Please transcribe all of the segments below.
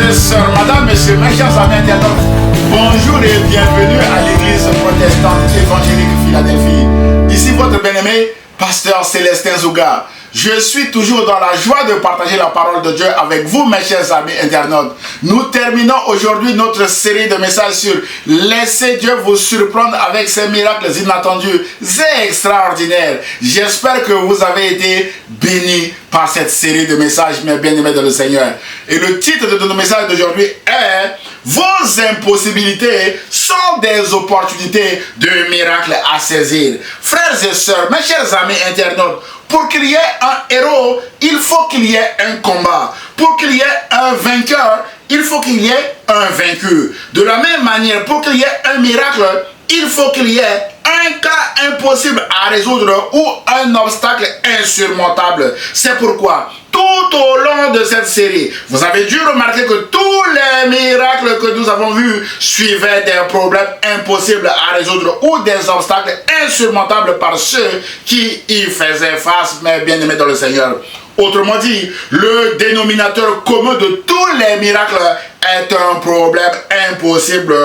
et sœurs, madame, messieurs, mes chers amis internautes, bonjour et bienvenue à l'église protestante évangélique Philadelphie. Ici votre bien-aimé, pasteur Célestin Zouga. Je suis toujours dans la joie de partager la parole de Dieu avec vous, mes chers amis internautes. Nous terminons aujourd'hui notre série de messages sur laissez Dieu vous surprendre avec ses miracles inattendus et extraordinaires. J'espère que vous avez été bénis par cette série de messages, mes bien-aimés dans le Seigneur. Et le titre de nos messages d'aujourd'hui est « Vos impossibilités sont des opportunités de miracles à saisir ». Frères et sœurs, mes chers amis internautes, pour qu'il y ait un héros, il faut qu'il y ait un combat. Pour qu'il y ait un vainqueur, il faut qu'il y ait un vaincu. De la même manière, pour qu'il y ait un miracle, il faut qu'il y ait un cas impossible à résoudre ou un obstacle insurmontable. C'est pourquoi, tout au long de cette série, vous avez dû remarquer que tous les miracles que nous avons vus suivaient des problèmes impossibles à résoudre ou des obstacles insurmontables par ceux qui y faisaient face, mes bien-aimés dans le Seigneur. Autrement dit, le dénominateur commun de tous les miracles est un problème impossible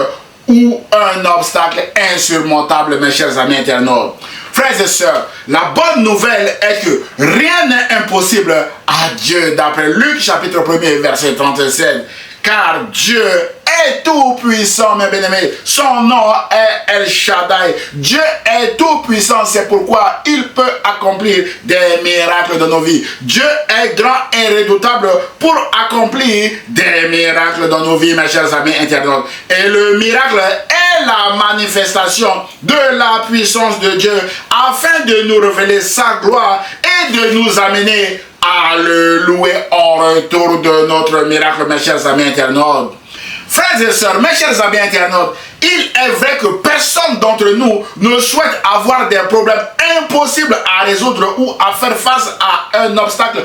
ou un obstacle insurmontable, mes chers amis internautes. Frères et sœurs, la bonne nouvelle est que rien n'est impossible à Dieu, d'après Luc chapitre 1er, verset 37. Car Dieu est tout puissant, mes bien-aimés. Son nom est El Shaddai. Dieu est tout puissant, c'est pourquoi il peut accomplir des miracles dans nos vies. Dieu est grand et redoutable pour accomplir des miracles dans nos vies, mes chers amis internautes. Et le miracle est la manifestation de la puissance de Dieu afin de nous révéler sa gloire et de nous amener à le louer en retour de notre miracle, mes chers amis internautes. Frères et sœurs, mes chers amis internautes, il est vrai que personne d'entre nous ne souhaite avoir des problèmes impossibles à résoudre ou à faire face à un obstacle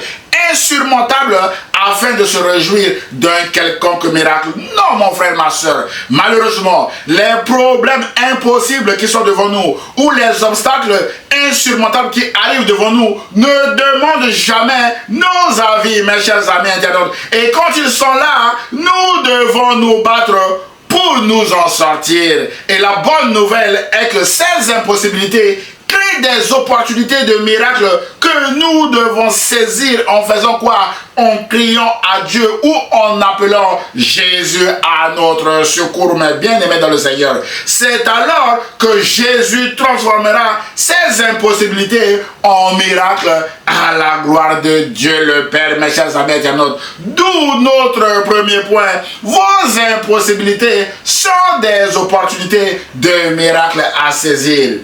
insurmontable afin de se réjouir d'un quelconque miracle. Non, mon frère, ma soeur. Malheureusement, les problèmes impossibles qui sont devant nous ou les obstacles insurmontables qui arrivent devant nous ne demandent jamais nos avis, mes chers amis internautes. Et quand ils sont là, nous devons nous battre pour nous en sortir. Et la bonne nouvelle est que ces impossibilités créent des opportunités de miracles que nous devons saisir en faisant quoi? En criant à Dieu ou en appelant Jésus à notre secours, mes bien-aimés dans le Seigneur. C'est alors que Jésus transformera ces impossibilités en miracles à la gloire de Dieu le Père, mes chers amis internautes. D'où notre premier point. Vos impossibilités sont des opportunités de miracles à saisir.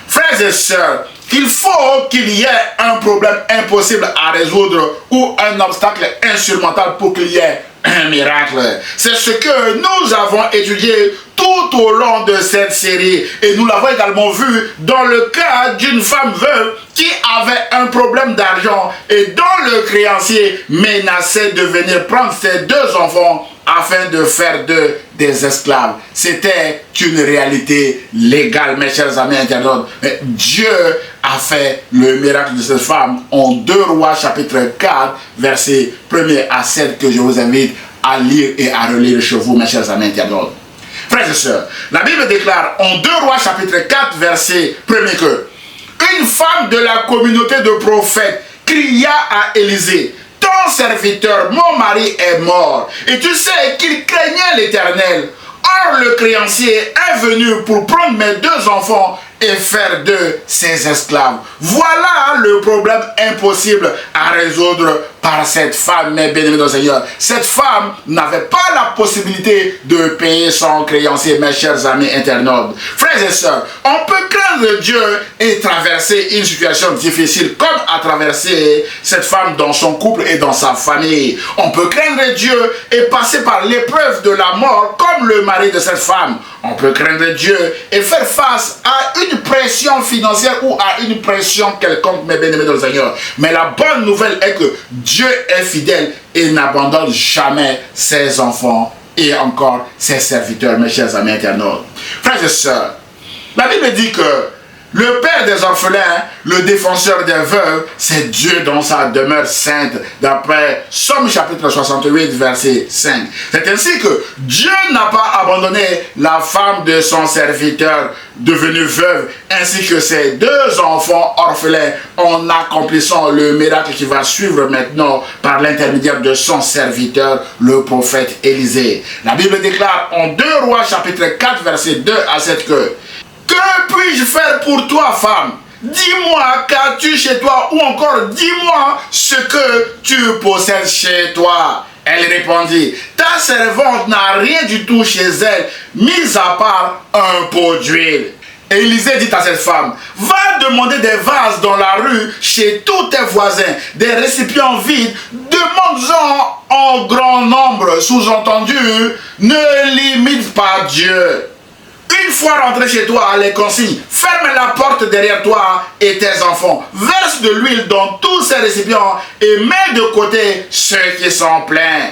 Frères et sœurs, il faut qu'il y ait un problème impossible à résoudre ou un obstacle insurmontable pour qu'il y ait un miracle. C'est ce que nous avons étudié tout au long de cette série. Et nous l'avons également vu dans le cas d'une femme veuve qui avait un problème d'argent et dont le créancier menaçait de venir prendre ses deux enfants afin de faire d'eux des esclaves. C'était une réalité légale, mes chers amis internautes. Mais Dieu a fait le miracle de cette femme en 2 Rois chapitre 4, versets 1er à 7, que je vous invite à lire et à relire chez vous, mes chers amis internautes. Frères et sœurs, la Bible déclare en 2 Rois chapitre 4, verset 1er que une femme de la communauté de prophètes cria à Élisée: ton serviteur, mon mari est mort, et tu sais qu'il craignait l'Éternel. Or le créancier est venu pour prendre mes deux enfants et faire d'eux ses esclaves. Voilà le problème impossible à résoudre par cette femme, mes bien-aimés dans le Seigneur. Cette femme n'avait pas la possibilité de payer son créancier, mes chers amis internautes. Frères et sœurs, on peut craindre Dieu et traverser une situation difficile comme a traversé cette femme dans son couple et dans sa famille. On peut craindre Dieu et passer par l'épreuve de la mort comme le mari de cette femme. On peut craindre Dieu et faire face à une pression financière ou à une pression quelconque, mes bien-aimés dans le Seigneur. Mais la bonne nouvelle est que Dieu est fidèle et n'abandonne jamais ses enfants et encore ses serviteurs, mes chers amis internautes. Frères et sœurs, la Bible dit que Le père des orphelins, le défenseur des veuves, c'est Dieu dans sa demeure sainte, d'après Somme chapitre 68, verset 5. C'est ainsi que Dieu n'a pas abandonné la femme de son serviteur devenue veuve, ainsi que ses 2 enfants orphelins, en accomplissant le miracle qui va suivre maintenant par l'intermédiaire de son serviteur, le prophète Élisée. La Bible déclare en 2 Rois chapitre 4, verset 2 à 7 que puis-je faire pour toi, femme? Dis-moi, qu'as-tu chez toi? Ou encore, dis-moi ce que tu possèdes chez toi. Elle répondit, ta servante n'a rien du tout chez elle, mis à part un pot d'huile. Élisée dit à cette femme, va demander des vases dans la rue chez tous tes voisins, des récipients vides, demande-en en grand nombre. Sous-entendu, ne limite pas Dieu. Une fois rentré chez toi, les consignes, ferme la porte derrière toi et tes enfants, verse de l'huile dans tous ces récipients et mets de côté ceux qui sont pleins.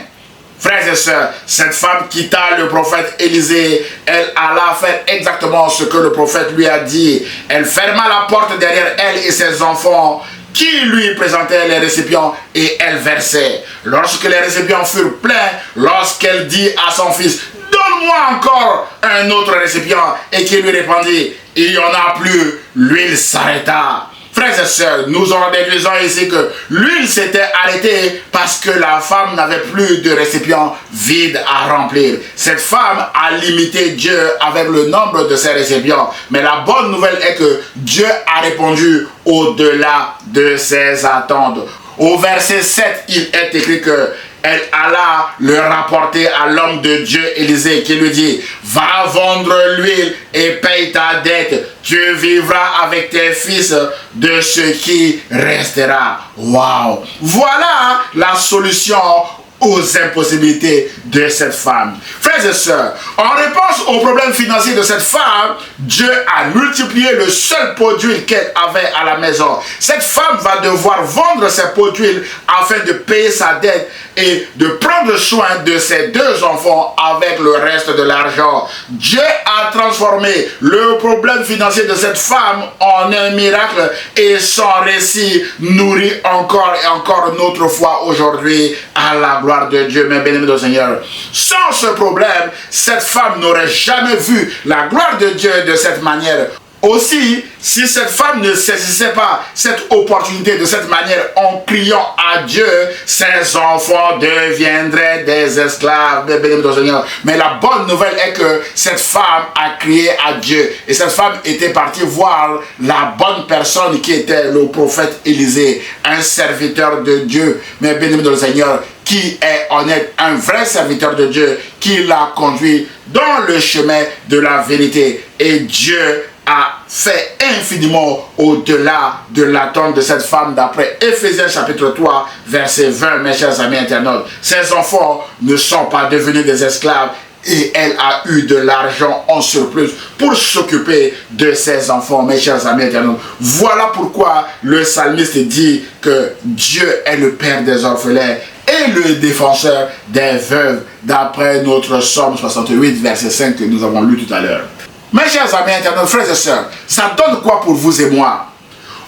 Frères et sœurs, cette femme quitta le prophète Élisée, elle alla faire exactement ce que le prophète lui a dit. Elle ferma la porte derrière elle et ses enfants, qui lui présentait les récipients et elle versait. Lorsque les récipients furent pleins, lorsqu'elle dit à son fils, donne-moi encore un autre récipient, et qui lui répondit, il n'y en a plus, l'huile s'arrêta. Frères et sœurs, nous en déduisons ici que l'huile s'était arrêtée parce que la femme n'avait plus de récipient vide à remplir. Cette femme a limité Dieu avec le nombre de ses récipients. Mais la bonne nouvelle est que Dieu a répondu au-delà de ses attentes. Au verset 7, il est écrit que elle alla le rapporter à l'homme de Dieu Élisée qui lui dit, va vendre l'huile et paye ta dette. Tu vivras avec tes fils de ce qui restera. Waouh! Voilà la solution aux impossibilités de cette femme. Frères et sœurs, en réponse au problème financier de cette femme, Dieu a multiplié le seul pot d'huile qu'elle avait à la maison. Cette femme va devoir vendre ses pots d'huile afin de payer sa dette et de prendre soin de ses 2 enfants avec le reste de l'argent. Dieu a transformé le problème financier de cette femme en un miracle et son récit nourrit encore et encore notre foi aujourd'hui à la gloire de Dieu, mes bien-aimés du Seigneur. Sans ce problème, cette femme n'aurait jamais vu la gloire de Dieu de cette manière. Aussi, si cette femme ne saisissait pas cette opportunité de cette manière en priant à Dieu, ses enfants deviendraient des esclaves, mes bien-aimés du Seigneur. Mais la bonne nouvelle est que cette femme a crié à Dieu. Et cette femme était partie voir la bonne personne qui était le prophète Élisée, un serviteur de Dieu, mes bien-aimés du Seigneur, qui est honnête, un vrai serviteur de Dieu, qui l'a conduit dans le chemin de la vérité. Et Dieu a fait infiniment au-delà de l'attente de cette femme d'après Éphésiens chapitre 3, verset 20, mes chers amis internautes. Ses enfants ne sont pas devenus des esclaves et elle a eu de l'argent en surplus pour s'occuper de ses enfants, mes chers amis internautes. Voilà pourquoi le psalmiste dit que Dieu est le père des orphelins et le défenseur des veuves, d'après notre Somme 68, verset 5 que nous avons lu tout à l'heure. Mes chers amis internautes, frères et sœurs, ça donne quoi pour vous et moi?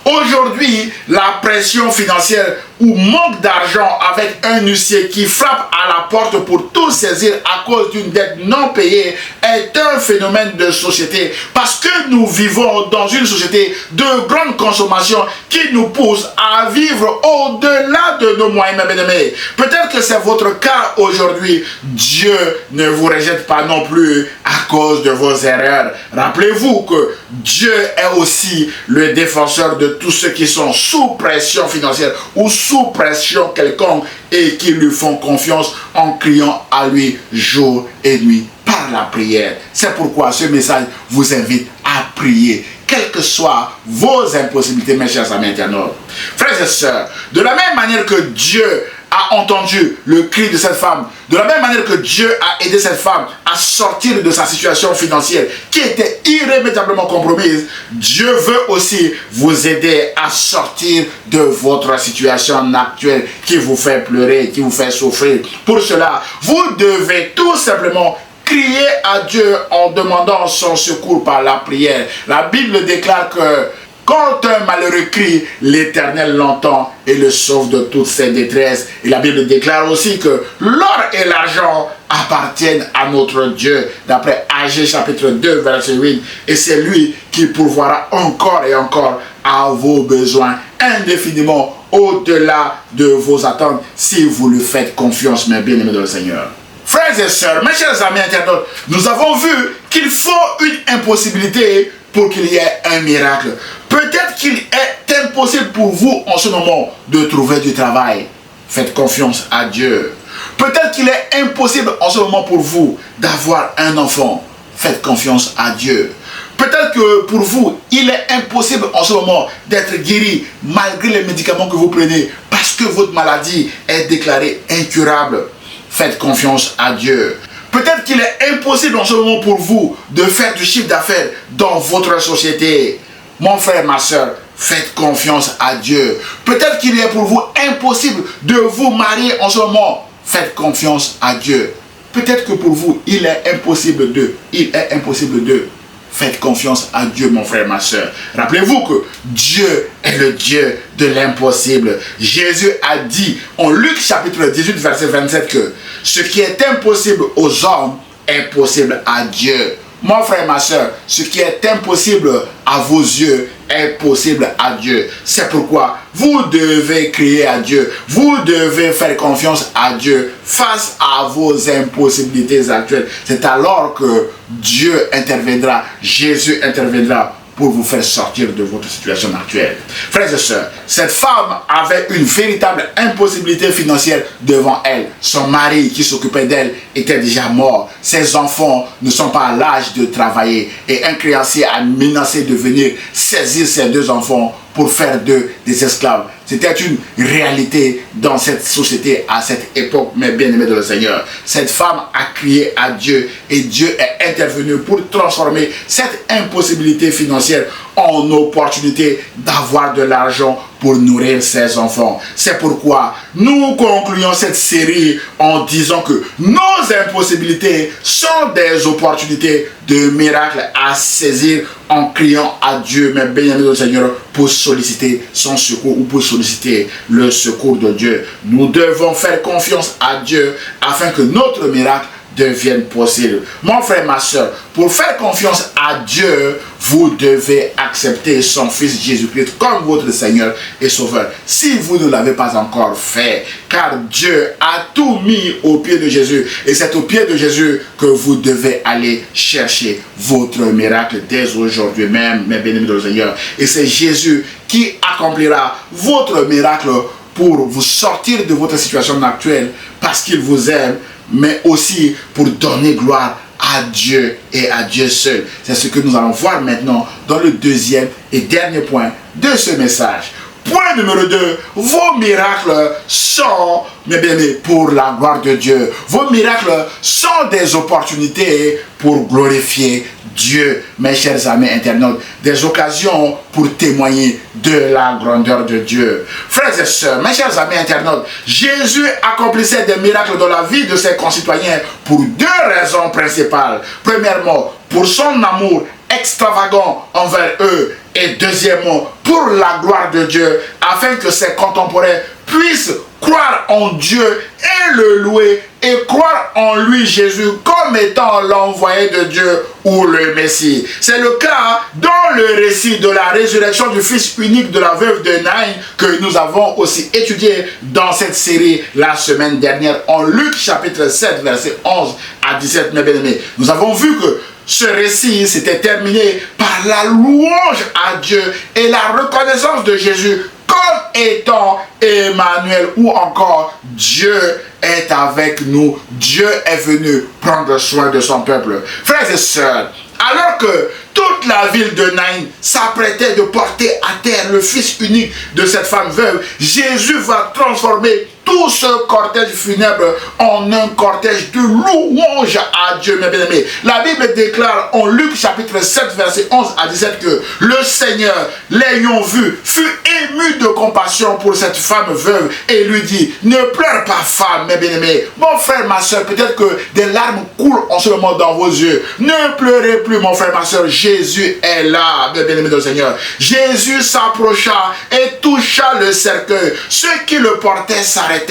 Aujourd'hui, la pression financière ou manque d'argent avec un huissier qui frappe à la porte pour tout saisir à cause d'une dette non payée est un phénomène de société parce que nous vivons dans une société de grande consommation qui nous pousse à vivre au-delà de nos moyens, mes bien-aimés. Peut-être que c'est votre cas aujourd'hui. Dieu ne vous rejette pas non plus à cause de vos erreurs. Rappelez-vous que Dieu est aussi le défenseur de tous ceux qui sont sous pression financière ou sous pression quelconque et qui lui font confiance en criant à lui jour et nuit par la prière. C'est pourquoi ce message vous invite à prier, quelles que soient vos impossibilités, mes chers amis internautes. Frères et sœurs, de la même manière que Dieu a entendu le cri de cette femme, de la même manière que Dieu a aidé cette femme à sortir de sa situation financière qui était irrémédiablement compromise, Dieu veut aussi vous aider à sortir de votre situation actuelle qui vous fait pleurer, qui vous fait souffrir. Pour cela, vous devez tout simplement crier à Dieu en demandant son secours par la prière. La Bible déclare que quand un malheureux crie, l'Éternel l'entend et le sauve de toutes ses détresses. Et la Bible déclare aussi que l'or et l'argent appartiennent à notre Dieu, d'après Agé chapitre 2, verset 8. Et c'est lui qui pourvoira encore et encore à vos besoins, indéfiniment au-delà de vos attentes, si vous lui faites confiance, mes bien-aimés dans le Seigneur. Frères et sœurs, mes chers amis internautes, nous avons vu qu'il faut une impossibilité pour qu'il y ait un miracle. Peut-être qu'il est impossible pour vous en ce moment de trouver du travail. Faites confiance à Dieu. Peut-être qu'il est impossible en ce moment pour vous d'avoir un enfant. Faites confiance à Dieu. Peut-être que pour vous, il est impossible en ce moment d'être guéri malgré les médicaments que vous prenez parce que votre maladie est déclarée incurable. Faites confiance à Dieu. Peut-être qu'il est impossible en ce moment pour vous de faire du chiffre d'affaires dans votre société. Mon frère, ma soeur, faites confiance à Dieu. Peut-être qu'il est pour vous impossible de vous marier en ce moment. Faites confiance à Dieu. Peut-être que pour vous, il est impossible de. Faites confiance à Dieu, mon frère, ma soeur. Rappelez-vous que Dieu est le Dieu de l'impossible. Jésus a dit en Luc chapitre 18, verset 27 que ce qui est impossible aux hommes est possible à Dieu. Mon frère, ma soeur, ce qui est impossible à vos yeux est possible à Dieu. C'est pourquoi vous devez crier à Dieu. Vous devez faire confiance à Dieu face à vos impossibilités actuelles. C'est alors que Dieu interviendra, Jésus interviendra pour vous faire sortir de votre situation actuelle. Frères et sœurs, cette femme avait une véritable impossibilité financière devant elle. Son mari qui s'occupait d'elle était déjà mort. Ses enfants ne sont pas à l'âge de travailler. Et un créancier a menacé de venir saisir ses deux enfants pour faire d'eux des esclaves. C'était une réalité dans cette société à cette époque, mes bien-aimés de le Seigneur. Cette femme a crié à Dieu et Dieu est intervenu pour transformer cette impossibilité financière en opportunité d'avoir de l'argent pour nourrir ses enfants. C'est pourquoi nous concluons cette série en disant que nos impossibilités sont des opportunités de miracles à saisir en criant à Dieu, mes bien-aimés de Seigneur, pour solliciter son secours ou pour solliciter le secours de Dieu. Nous devons faire confiance à Dieu afin que notre miracle devienne possible. Mon frère, ma soeur, pour faire confiance à Dieu, vous devez accepter son Fils Jésus-Christ comme votre Seigneur et Sauveur. Si vous ne l'avez pas encore fait, car Dieu a tout mis au pied de Jésus. Et c'est au pied de Jésus que vous devez aller chercher votre miracle dès aujourd'hui même, mes bien-aimés de Seigneur. Et c'est Jésus qui accomplira votre miracle pour vous sortir de votre situation actuelle parce qu'il vous aime, mais aussi pour donner gloire à Dieu et à Dieu seul. C'est ce que nous allons voir maintenant dans le deuxième et dernier point de ce message. Point numéro 2, vos miracles sont, mes bien-aimés, pour la gloire de Dieu. Vos miracles sont des opportunités pour glorifier Dieu, mes chers amis internautes, des occasions pour témoigner de la grandeur de Dieu. Frères et sœurs, mes chers amis internautes, Jésus accomplissait des miracles dans la vie de ses concitoyens pour deux raisons principales. Premièrement, pour son amour extravagant envers eux, et deuxièmement, pour la gloire de Dieu, afin que ses contemporains puissent croire en Dieu et le louer et croire en lui, Jésus, comme étant l'envoyé de Dieu ou le Messie. C'est le cas dans le récit de la résurrection du Fils unique de la veuve de Naïn que nous avons aussi étudié dans cette série la semaine dernière en Luc chapitre 7, verset 11 à 17, mes bien-aimés. Nous avons vu que ce récit s'était terminé par la louange à Dieu et la reconnaissance de Jésus comme étant Emmanuel, ou encore Dieu est avec nous, Dieu est venu prendre soin de son peuple. Frères et sœurs, alors que toute la ville de Naïn s'apprêtait de porter à terre le fils unique de cette femme veuve, Jésus va transformer tout tout ce cortège funèbre en un cortège de louange à Dieu, mes bien-aimés. La Bible déclare en Luc chapitre 7, verset 11 à 17 que le Seigneur, l'ayant vu, fut ému de compassion pour cette femme veuve et lui dit, ne pleure pas, femme, mes bien-aimés. Mon frère, ma soeur, peut-être que des larmes coulent en ce moment dans vos yeux. Ne pleurez plus, mon frère, ma soeur. Jésus est là, mes bien-aimés du Seigneur. Jésus s'approcha et toucha le cercueil. Ceux qui le portaient s'arrêtèrent.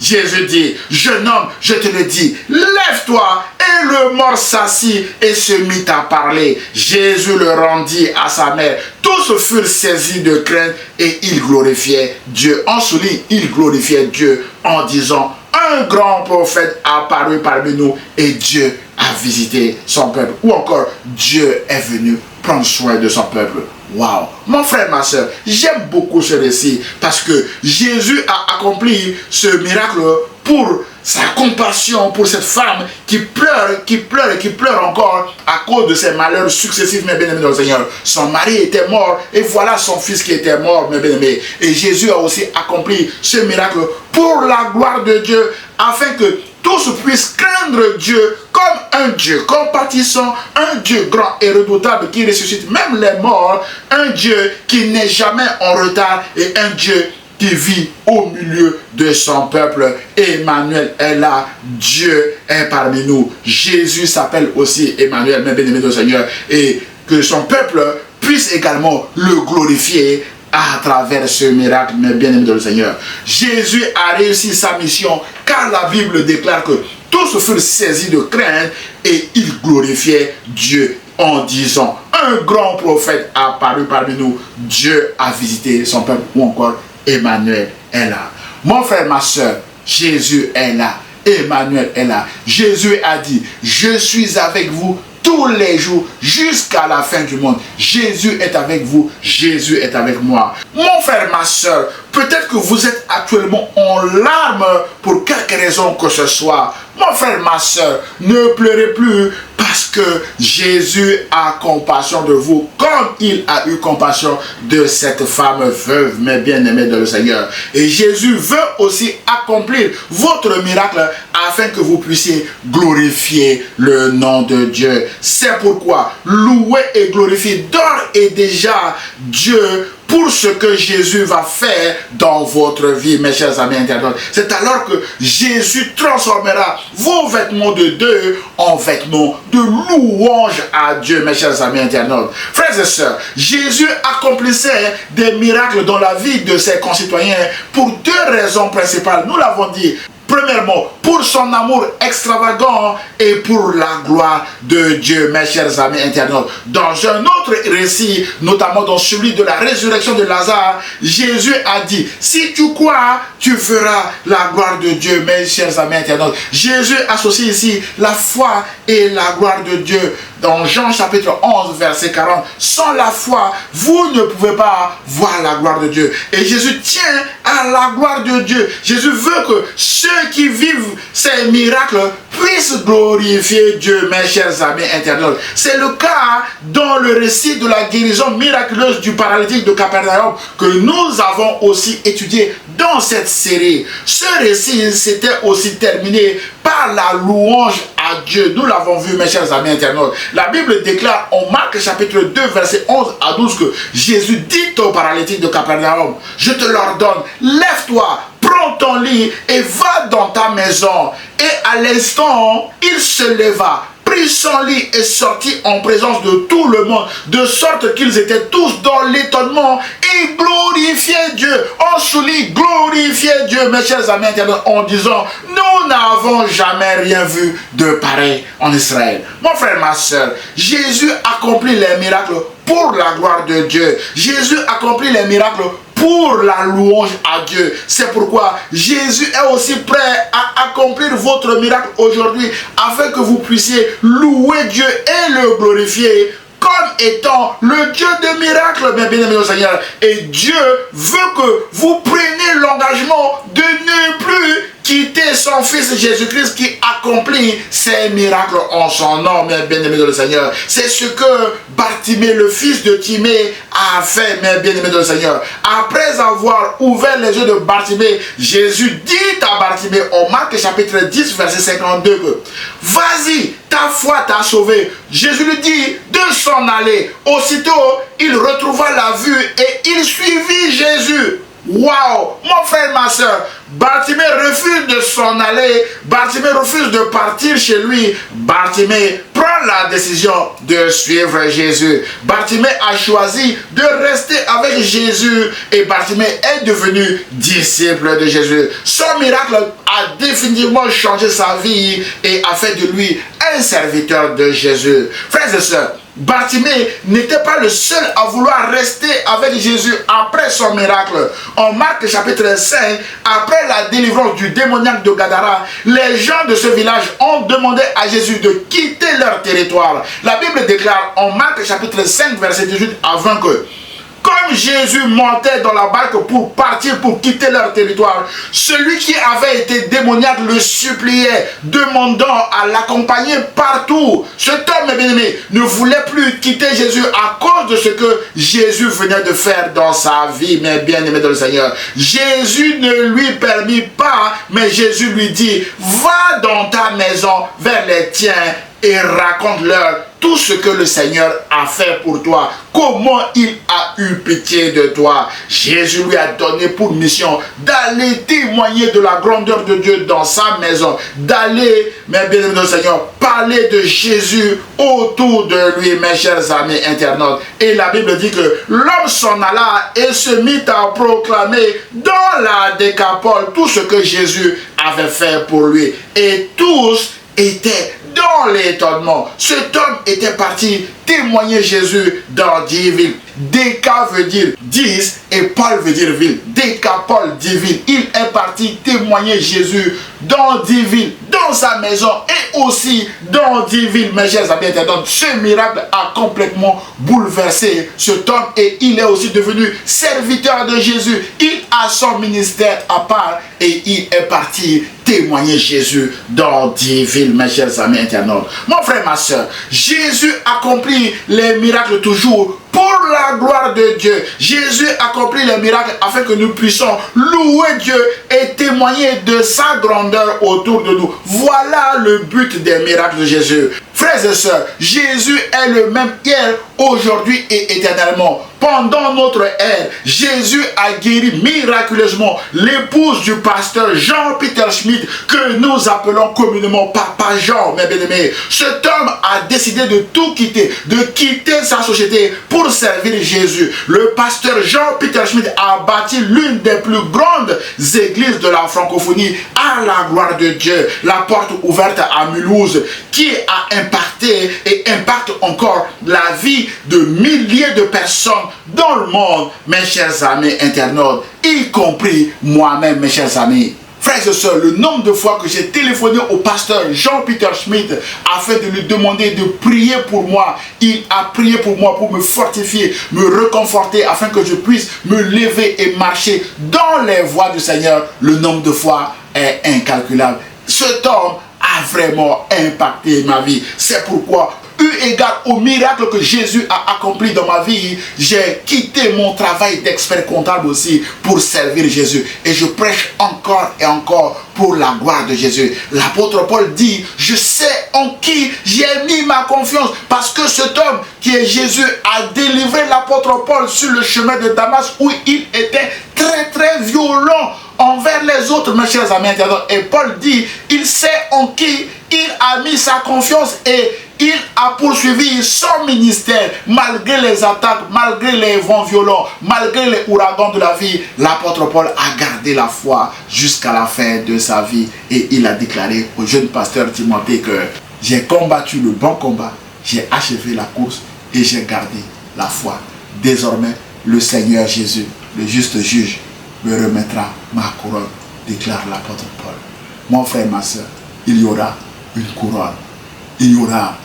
Jésus dit, jeune homme, je te le dis, lève-toi. Et le mort s'assit et se mit à parler. Jésus le rendit à sa mère. Tous furent saisis de crainte et ils glorifiaient Dieu. En souligne, ils glorifiaient Dieu en disant, un grand prophète apparut parmi nous et Dieu a visité son peuple. Ou encore, Dieu est venu prendre soin de son peuple. Waouh! Mon frère, ma soeur, j'aime beaucoup ce récit parce que Jésus a accompli ce miracle pour sa compassion pour cette femme qui pleure encore à cause de ses malheurs successifs, mes bien-aimés dans le Seigneur. Son mari était mort et voilà son fils qui était mort, mes bien-aimés. Et Jésus a aussi accompli ce miracle pour la gloire de Dieu afin que tous puissent craindre Dieu comme un Dieu compatissant, un Dieu grand et redoutable qui ressuscite même les morts, un Dieu qui n'est jamais en retard et un Dieu qui vit au milieu de son peuple. Emmanuel est là, Dieu est parmi nous. Jésus s'appelle aussi Emmanuel, mes bien-aimés du Seigneur, et que son peuple puisse également le glorifier à travers ce miracle, mes bien-aimés dans le Seigneur. Jésus a réussi sa mission car la Bible déclare que tous furent saisis de crainte et ils glorifiaient Dieu en disant, un grand prophète a apparu parmi nous, Dieu a visité son peuple, ou encore Emmanuel est là. Mon frère, ma soeur, Jésus est là. Emmanuel est là. Jésus a dit, je suis avec vous tous les jours jusqu'à la fin du monde. Jésus est avec vous, Jésus est avec moi. Mon frère, ma soeur, peut-être que vous êtes actuellement en larmes pour quelque raison que ce soit. Mon frère, ma soeur, ne pleurez plus parce que Jésus a compassion de vous comme il a eu compassion de cette femme veuve, mes bien-aimés dans le Seigneur. Et Jésus veut aussi accomplir votre miracle afin que vous puissiez glorifier le nom de Dieu. C'est pourquoi louez et glorifiez d'ores et déjà Dieu pour ce que Jésus va faire dans votre vie, mes chers amis internautes. C'est alors que Jésus transformera vos vêtements de deuil en vêtements de louange à Dieu, mes chers amis internautes. Frères et sœurs, Jésus accomplissait des miracles dans la vie de ses concitoyens pour deux raisons principales. Nous l'avons dit. Premièrement, pour son amour extravagant et pour la gloire de Dieu, mes chers amis internautes. Dans un autre récit, notamment dans celui de la résurrection de Lazare, Jésus a dit, si tu crois, tu feras la gloire de Dieu, mes chers amis internautes. Jésus associe ici la foi et la gloire de Dieu. Dans Jean chapitre 11, verset 40, sans la foi, vous ne pouvez pas voir la gloire de Dieu. Et Jésus tient à la gloire de Dieu. Jésus veut que ceux qui vivent ces miracles puissent glorifier Dieu, mes chers amis internautes. C'est le cas dans le récit de la guérison miraculeuse du paralytique de Capernaum que nous avons aussi étudié dans cette série. Ce récit s'était aussi terminé par la louange à Dieu. Nous l'avons vu, mes chers amis internautes. La Bible déclare en Marc chapitre 2, verset 11 à 12 que Jésus dit au paralytique de Capernaum, je te l'ordonne, lève-toi, prends ton lit et va dans ta maison. Et à l'instant, il se leva, prit son lit et sortit en présence de tout le monde, de sorte qu'ils étaient tous dans l'étonnement et glorifiaient Dieu. On souligne glorifier Dieu, mes chers amis internautes, en disant, nous n'avons jamais rien vu de pareil en Israël. Mon frère, ma soeur, Jésus accomplit les miracles pour la gloire de Dieu. Jésus accomplit les miracles pour la louange à Dieu. C'est pourquoi Jésus est aussi prêt à accomplir votre miracle aujourd'hui afin que vous puissiez louer Dieu et le glorifier comme étant le Dieu de miracles, mes bien-aimés au Seigneur. Et Dieu veut que vous preniez l'engagement de ne plus quitter c'est son Fils Jésus-Christ qui accomplit ces miracles en son nom, mes bien-aimés dans le Seigneur. C'est ce que Bartimée, le fils de Timée, a fait, mes bien-aimés dans le Seigneur. Après avoir ouvert les yeux de Bartimée, Jésus dit à Bartimée, en Marc chapitre 10, verset 52, que vas-y, ta foi t'a sauvé. Jésus lui dit de s'en aller. Aussitôt, il retrouva la vue et il suivit Jésus. Waouh, mon frère, ma soeur, Bartimée refuse de s'en aller, Bartimée refuse de partir chez lui, Bartimée prend la décision de suivre Jésus. Bartimée a choisi de rester avec Jésus et Bartimée est devenu disciple de Jésus. Son miracle a définitivement changé sa vie et a fait de lui un serviteur de Jésus. Frères et sœurs, Bartimée n'était pas le seul à vouloir rester avec Jésus après son miracle. En Marc chapitre 5, après la délivrance du démoniaque de Gadara, les gens de ce village ont demandé à Jésus de quitter leur territoire. La Bible déclare en Marc chapitre 5, verset 18 à 20 que comme Jésus montait dans la barque pour partir, pour quitter leur territoire, celui qui avait été démoniaque le suppliait, demandant à l'accompagner partout. Cet homme, bien-aimé, ne voulait plus quitter Jésus à cause de ce que Jésus venait de faire dans sa vie, mes bien-aimés dans le Seigneur. Jésus ne lui permit pas, mais Jésus lui dit, va dans ta maison vers les tiens et raconte-leur tout ce que le Seigneur a fait pour toi, comment il a eu pitié de toi. Jésus lui a donné pour mission d'aller témoigner de la grandeur de Dieu dans sa maison, d'aller, mes bien-aimés dans le Seigneur, parler de Jésus autour de lui, mes chers amis internautes. Et la Bible dit que l'homme s'en alla et se mit à proclamer dans la Décapole tout ce que Jésus avait fait pour lui. Et tous étaient dans l'étonnement. Cet homme était parti témoigner Jésus dans 10 villes. Déca veut dire 10 et Paul veut dire ville. Décapole, 10 villes. Il est parti témoigner Jésus dans 10 villes, dans sa maison et aussi dans 10 villes. Mes chers amis internautes, ce miracle a complètement bouleversé cet homme et il est aussi devenu serviteur de Jésus. Il a son ministère à part et il est parti témoigner Jésus dans 10 villes, mes chers amis internautes. Mon frère, ma soeur, Jésus accomplit les miracles toujours pour la gloire de Dieu. Jésus accomplit les miracles afin que nous puissions louer Dieu et témoigner de sa grandeur autour de nous. Voilà le but des miracles de Jésus. Frères et sœurs, Jésus est le même hier, aujourd'hui et éternellement. Pendant notre ère, Jésus a guéri miraculeusement l'épouse du pasteur Jean-Peter Schmidt, que nous appelons communément Papa Jean, mes bien-aimés. Cet homme a décidé de tout quitter, de quitter sa société pour servir Jésus. Le pasteur Jean-Peter Schmidt a bâti l'une des plus grandes églises de la francophonie à la gloire de Dieu. La porte ouverte à Mulhouse, qui a impacté et impacte encore la vie de milliers de personnes dans le monde, mes chers amis internautes, y compris moi-même, mes chers amis. Frères et sœurs, le nombre de fois que j'ai téléphoné au pasteur Jean-Peter Schmidt afin de lui demander de prier pour moi, il a prié pour moi pour me fortifier, me réconforter afin que je puisse me lever et marcher dans les voies du Seigneur. Le nombre de fois est incalculable. Cet homme a vraiment impacté ma vie. C'est pourquoi, eu égard au miracle que Jésus a accompli dans ma vie, j'ai quitté mon travail d'expert comptable aussi pour servir Jésus. Et je prêche encore et encore pour la gloire de Jésus. L'apôtre Paul dit, je sais en qui j'ai mis ma confiance, parce que cet homme qui est Jésus a délivré l'apôtre Paul sur le chemin de Damas où il était très très violent envers les autres, mes chers amis internautes. Et Paul dit, il sait en qui il a mis sa confiance et il a poursuivi son ministère malgré les attaques, malgré les vents violents, malgré les ouragans de la vie. L'apôtre Paul a gardé la foi jusqu'à la fin de sa vie et il a déclaré au jeune pasteur Timothée que j'ai combattu le bon combat, j'ai achevé la course et j'ai gardé la foi. Désormais, le Seigneur Jésus, le juste juge, me remettra ma couronne, déclare l'apôtre Paul. Mon frère, ma soeur, il y aura une couronne, il y aura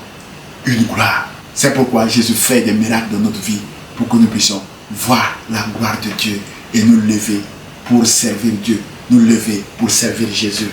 une gloire. C'est pourquoi Jésus fait des miracles dans notre vie, pour que nous puissions voir la gloire de Dieu et nous lever pour servir Dieu, nous lever pour servir Jésus.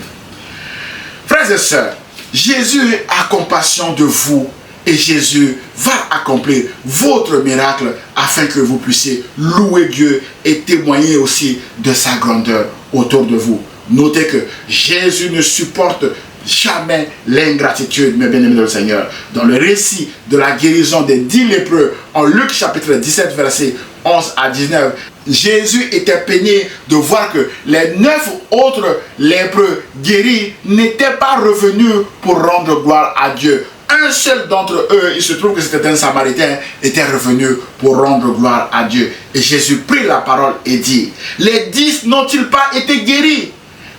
Frères et sœurs, Jésus a compassion de vous et Jésus va accomplir votre miracle afin que vous puissiez louer Dieu et témoigner aussi de sa grandeur autour de vous. Notez que Jésus ne supporte jamais l'ingratitude, mes bien-aimés dans le Seigneur. Dans le récit de la guérison des 10 lépreux, en Luc chapitre 17, versets 11 à 19, Jésus était peiné de voir que les 9 autres lépreux guéris n'étaient pas revenus pour rendre gloire à Dieu. Un seul d'entre eux, il se trouve que c'était un Samaritain, était revenu pour rendre gloire à Dieu. Et Jésus prit la parole et dit, les 10 n'ont-ils pas été guéris?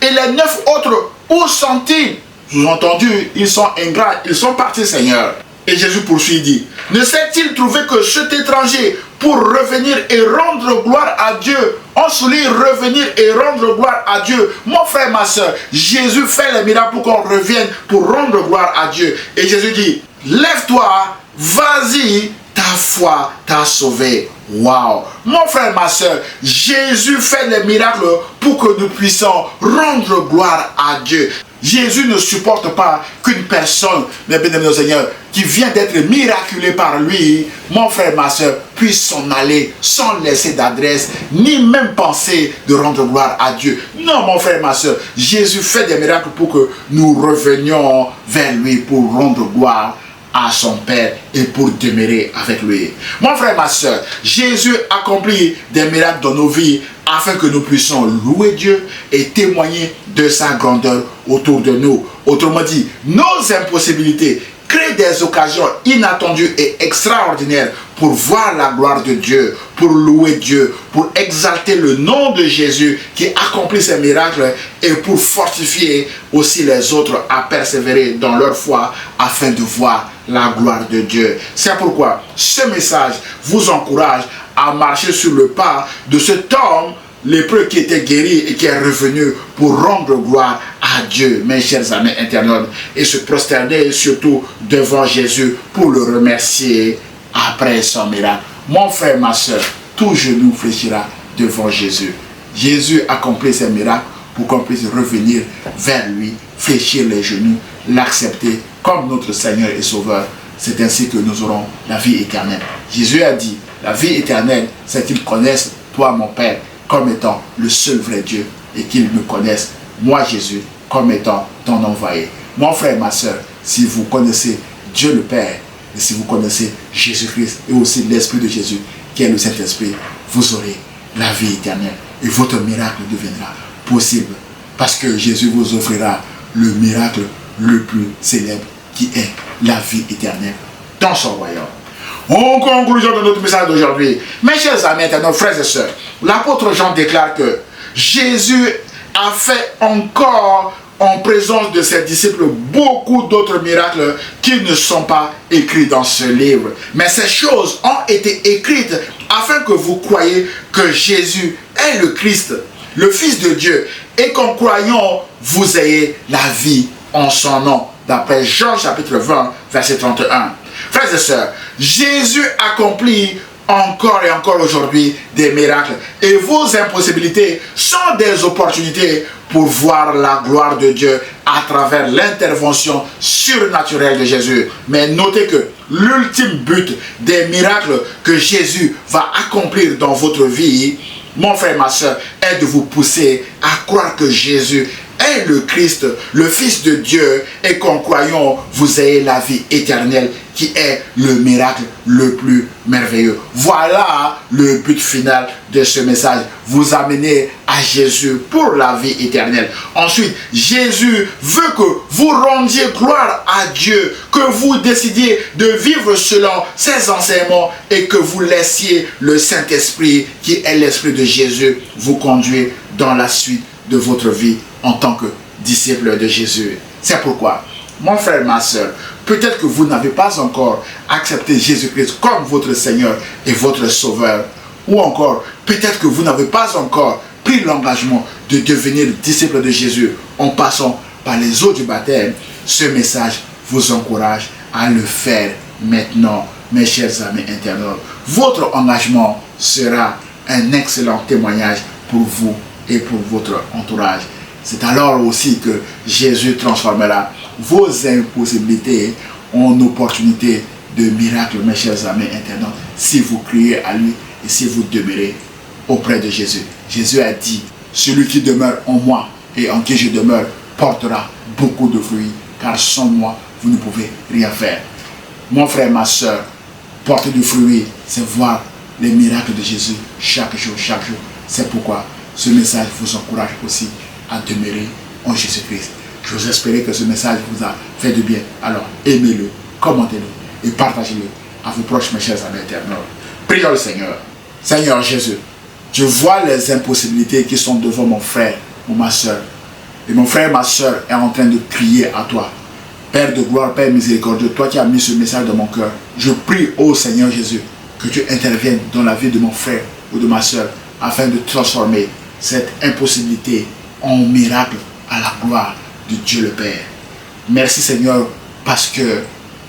Et les 9 autres, où sont-ils? Sous-entendu, ils sont ingrats, ils sont partis, Seigneur. Et Jésus poursuit, dit, ne s'est-il trouvé que cet étranger pour revenir et rendre gloire à Dieu? On souligne revenir et rendre gloire à Dieu. Mon frère, ma soeur, Jésus fait les miracles pour qu'on revienne pour rendre gloire à Dieu. Et Jésus dit, lève-toi, vas-y, ta foi t'a sauvé. Waouh! Mon frère, ma soeur, Jésus fait les miracles pour que nous puissions rendre gloire à Dieu. Jésus ne supporte pas qu'une personne, mes bien-aimés Seigneur, qui vient d'être miraculée par lui, mon frère, ma soeur, puisse s'en aller sans laisser d'adresse, ni même penser de rendre gloire à Dieu. Non, mon frère, ma soeur, Jésus fait des miracles pour que nous revenions vers lui pour rendre gloire à son Père et pour demeurer avec lui. Mon frère, ma soeur, Jésus accomplit des miracles dans nos vies afin que nous puissions louer Dieu et témoigner de sa grandeur autour de nous. Autrement dit, nos impossibilités créent des occasions inattendues et extraordinaires pour voir la gloire de Dieu, pour louer Dieu, pour exalter le nom de Jésus qui accomplit ces miracles et pour fortifier aussi les autres à persévérer dans leur foi afin de voir la gloire de Dieu. C'est pourquoi ce message vous encourage à marcher sur le pas de cet homme lépreux qui était guéri et qui est revenu pour rendre gloire à Dieu, mes chers amis internautes, et se prosterner surtout devant Jésus pour le remercier après son miracle. Mon frère, ma soeur, tout genou fléchira devant Jésus. Jésus accomplit ses miracles pour qu'on puisse revenir vers lui, fléchir les genoux, l'accepter comme notre Seigneur et Sauveur. C'est ainsi que nous aurons la vie éternelle. Jésus a dit, la vie éternelle, c'est qu'ils connaissent toi, mon Père, comme étant le seul vrai Dieu et qu'ils me connaissent, moi, Jésus, comme étant ton envoyé. Mon frère, ma soeur, si vous connaissez Dieu le Père et si vous connaissez Jésus-Christ et aussi l'Esprit de Jésus, qui est le Saint-Esprit, vous aurez la vie éternelle et votre miracle deviendra possible parce que Jésus vous offrira le miracle le plus célèbre qui est la vie éternelle dans son royaume. En conclusion de notre message d'aujourd'hui, mes chers amis, nos frères et sœurs, l'apôtre Jean déclare que Jésus a fait encore en présence de ses disciples beaucoup d'autres miracles qui ne sont pas écrits dans ce livre. Mais ces choses ont été écrites afin que vous croyiez que Jésus est le Christ, le Fils de Dieu, et qu'en croyant, vous ayez la vie en son nom. D'après Jean chapitre 20, verset 31. Frères et sœurs, Jésus accomplit encore et encore aujourd'hui des miracles. Et vos impossibilités sont des opportunités pour voir la gloire de Dieu à travers l'intervention surnaturelle de Jésus. Mais notez que l'ultime but des miracles que Jésus va accomplir dans votre vie, mon frère, ma soeur, est de vous pousser à croire que Jésus est le Christ, le Fils de Dieu, et qu'en croyant, vous ayez la vie éternelle qui est le miracle le plus merveilleux. Voilà le but final de ce message. Vous amener à Jésus pour la vie éternelle. Ensuite, Jésus veut que vous rendiez gloire à Dieu, que vous décidiez de vivre selon ses enseignements et que vous laissiez le Saint-Esprit, qui est l'Esprit de Jésus, vous conduire dans la suite de votre vie en tant que disciple de Jésus. C'est pourquoi, mon frère, ma soeur, peut-être que vous n'avez pas encore accepté Jésus-Christ comme votre Seigneur et votre Sauveur. Ou encore, peut-être que vous n'avez pas encore pris l'engagement de devenir disciple de Jésus en passant par les eaux du baptême. Ce message vous encourage à le faire maintenant, mes chers amis internautes. Votre engagement sera un excellent témoignage pour vous et pour votre entourage. C'est alors aussi que Jésus transformera vos impossibilités en opportunités de miracles, mes chers amis internautes, si vous criez à lui et si vous demeurez auprès de Jésus. Jésus a dit, celui qui demeure en moi et en qui je demeure portera beaucoup de fruits, car sans moi, vous ne pouvez rien faire. Mon frère, ma soeur, porter du fruit, c'est voir les miracles de Jésus chaque jour, chaque jour. C'est pourquoi ce message vous encourage aussi à demeurer en Jésus-Christ. Je vous espère que ce message vous a fait du bien. Alors, aimez-le, commentez-le et partagez-le à vos proches, mes chers amis internautes. Prions le Seigneur. Seigneur Jésus, je vois les impossibilités qui sont devant mon frère ou ma soeur. Et mon frère et ma soeur est en train de crier à toi. Père de gloire, Père miséricordieux, toi qui as mis ce message dans mon cœur, je prie, ô Seigneur Jésus, que tu interviennes dans la vie de mon frère ou de ma soeur afin de transformer cette impossibilité en miracle à la gloire de Dieu le Père. Merci Seigneur, parce que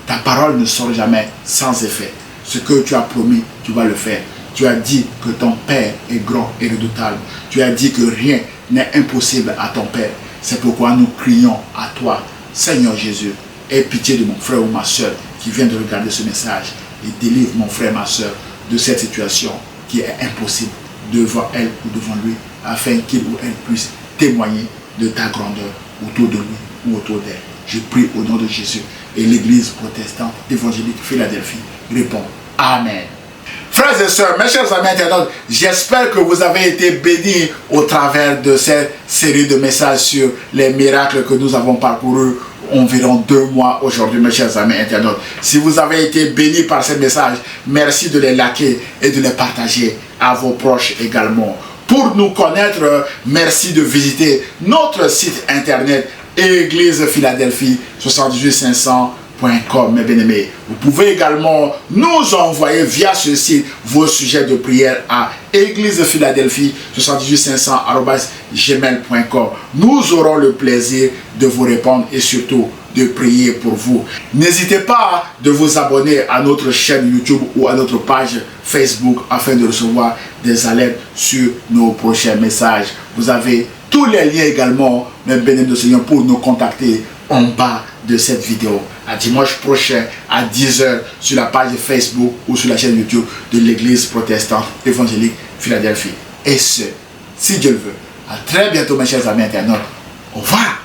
ta parole ne sort jamais sans effet. Ce que tu as promis, tu vas le faire. Tu as dit que ton Père est grand et redoutable. Tu as dit que rien n'est impossible à ton Père. C'est pourquoi nous crions à toi, Seigneur Jésus, aie pitié de mon frère ou ma soeur qui vient de regarder ce message et délivre mon frère et ma soeur de cette situation qui est impossible devant elle ou devant lui, afin qu'il ou elle puisse témoigner de ta grandeur autour de lui ou autour d'elle. Je prie au nom de Jésus et l'Église protestante évangélique Philadelphie répond Amen. Frères et sœurs, mes chers amis internautes, j'espère que vous avez été bénis au travers de cette série de messages sur les miracles que nous avons parcourus environ 2 mois aujourd'hui, mes chers amis internautes. Si vous avez été bénis par ces messages, merci de les liker et de les partager à vos proches également. Pour nous connaître, merci de visiter notre site internet Église Philadelphie 78500.com, mes bien-aimés. Vous pouvez également nous envoyer via ce site vos sujets de prière à églisephiladelphie 78500@gmail.com. Nous aurons le plaisir de vous répondre et surtout de prier pour vous. N'hésitez pas de vous abonner à notre chaîne YouTube ou à notre page Facebook afin de recevoir des alertes sur nos prochains messages. Vous avez tous les liens également, mes bien-aimés de Seigneur, pour nous contacter en bas de cette vidéo. À dimanche prochain à 10 h sur la page Facebook ou sur la chaîne YouTube de l'Église protestante évangélique Philadelphie. Et ce, si Dieu le veut. À très bientôt, mes chers amis internautes. Au revoir.